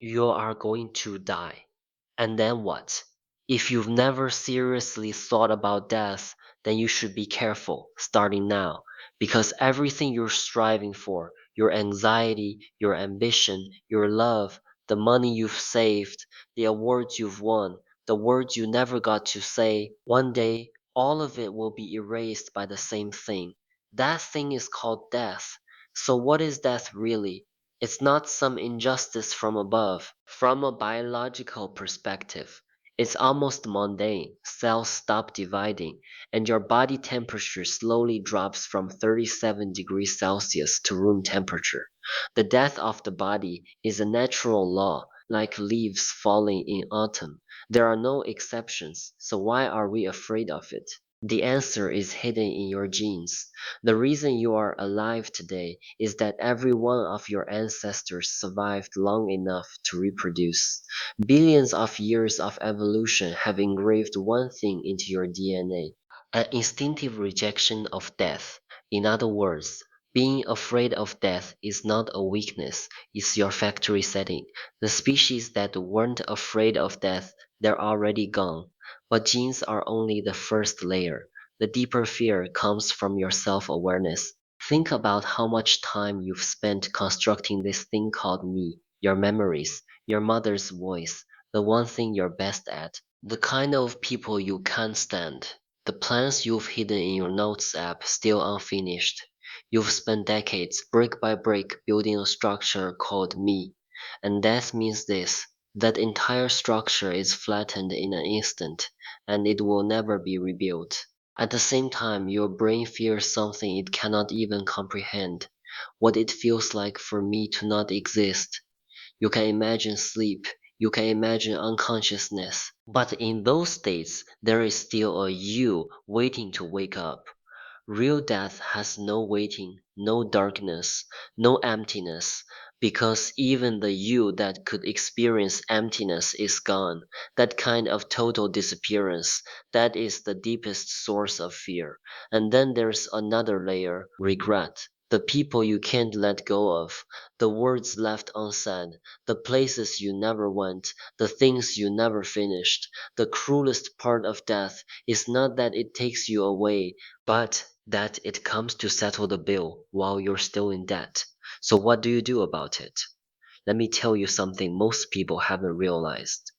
You are going to die. And then what? If you've never seriously thought about death, then you should be careful, starting now, because everything you're striving for, your anxiety, your ambition, your love, the money you've saved, the awards you've won, the words you never got to say, one day all of it will be erased by the same thing. That thing is called death. So what is death really? It's not some injustice from above. From a biological perspective, it's almost mundane. Cells stop dividing, and your body temperature slowly drops from 37 degrees Celsius to room temperature. The death of the body is a natural law, like leaves falling in autumn. There are no exceptions, so why are we afraid of it? The answer is hidden in your genes. The reason you are alive today is that every one of your ancestors survived long enough to reproduce. Billions of years of evolution have engraved one thing into your DNA: an instinctive rejection of death. In other words, being afraid of death is not a weakness, it's your factory setting. The species that weren't afraid of death, they're already gone. But genes are only the first layer. The deeper fear comes from your self-awareness. Think about how much time you've spent constructing this thing called me, your memories, your mother's voice, the one thing you're best at, the kind of people you can't stand, the plans you've hidden in your notes app still unfinished. You've spent decades, brick by brick, building a structure called me. And that means this: that entire structure is flattened in an instant, and it will never be rebuilt. At the same time, your brain fears something it cannot even comprehend: what it feels like for me to not exist. You can imagine sleep, you can imagine unconsciousness, but in those states there is still a you waiting to wake up. Real death has no waiting, no darkness, no emptiness, because even the you that could experience emptiness is gone. That kind of total disappearance, that is the deepest source of fear. And then there's another layer: regret. The people you can't let go of, the words left unsaid, the places you never went, the things you never finished. The cruelest part of death is not that it takes you away, but that it comes to settle the bill while you're still in debt. So what do you do about it? Let me tell you something most people haven't realized.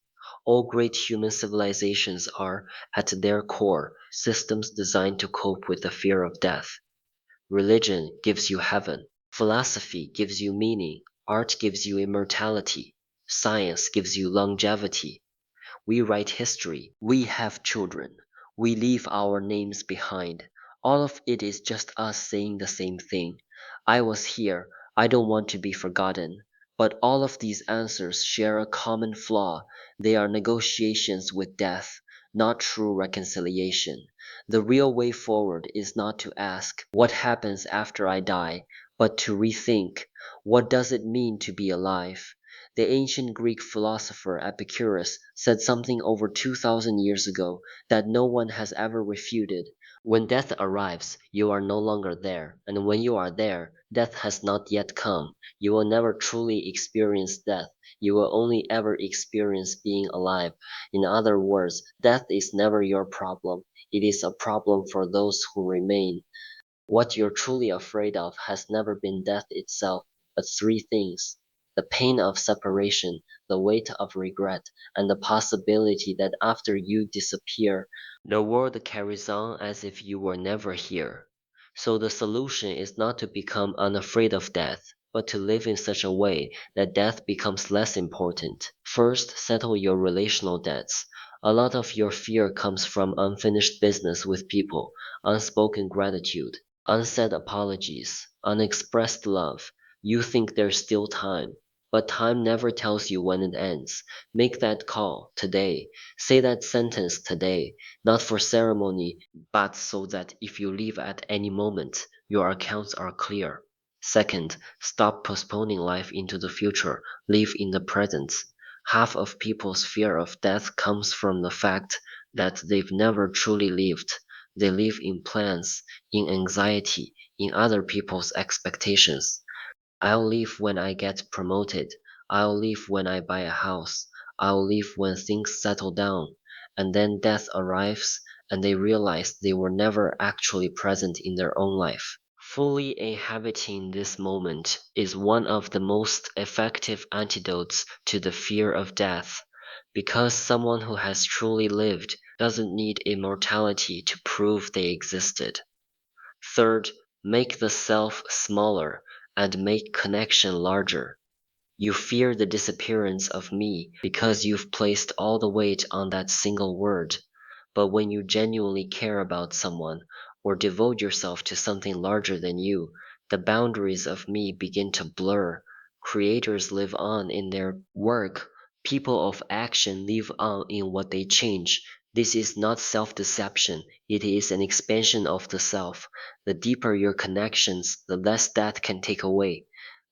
All great human civilizations are, at their core, systems designed to cope with the fear of death. Religion gives you heaven. Philosophy gives you meaning. Art gives you immortality. Science gives you longevity. We write history. We have children. We leave our names behind. All of it is just us saying the same thing: I was here. I don't want to be forgotten. But all of these answers share a common flaw: they are negotiations with death, not true reconciliation. The real way forward is not to ask, what happens after I die, but to rethink, what does it mean to be alive? The ancient Greek philosopher Epicurus said something over 2000 years ago that no one has ever refuted: when death arrives, you are no longer there, and when you are there, death has not yet come. You will never truly experience death, you will only ever experience being alive. In other words, death is never your problem, it is a problem for those who remain. What you're truly afraid of has never been death itself, but three things: the pain of separation, the weight of regret, and the possibility that after you disappear, the world carries on as if you were never here. So the solution is not to become unafraid of death, but to live in such a way that death becomes less important. First, settle your relational debts. A lot of your fear comes from unfinished business with people, unspoken gratitude, unsaid apologies, unexpressed love. You think there's still time, but time never tells you when it ends. Make that call today. Say that sentence today, not for ceremony, but so that if you leave at any moment, your accounts are clear. Second, stop postponing life into the future. Live in the present. Half of people's fear of death comes from the fact that they've never truly lived. They live in plans, in anxiety, in other people's expectations. I'll leave when I get promoted. I'll leave when I buy a house. I'll leave when things settle down. And then death arrives, and they realize they were never actually present in their own life. Fully inhabiting this moment is one of the most effective antidotes to the fear of death, because someone who has truly lived doesn't need immortality to prove they existed. Third, make the self smaller and make connection larger. You fear the disappearance of me because you've placed all the weight on that single word. But when you genuinely care about someone, or devote yourself to something larger than you, the boundaries of me begin to blur. Creators live on in their work. People of action live on in what they change. This is not self-deception, it is an expansion of the self. The deeper your connections, the less that can take away.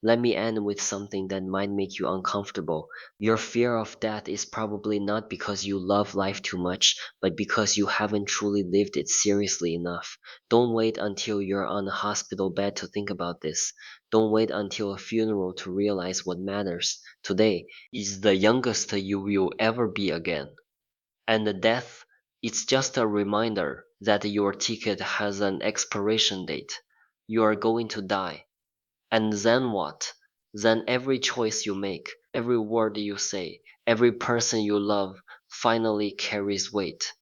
Let me end with something that might make you uncomfortable. Your fear of death is probably not because you love life too much, but because you haven't truly lived it seriously enough. Don't wait until you're on a hospital bed to think about this. Don't wait until a funeral to realize what matters. Today is the youngest you will ever be again. And the death, it's just a reminder that your ticket has an expiration date. You are going to die. And then what? Then every choice you make, every word you say, every person you love finally carries weight.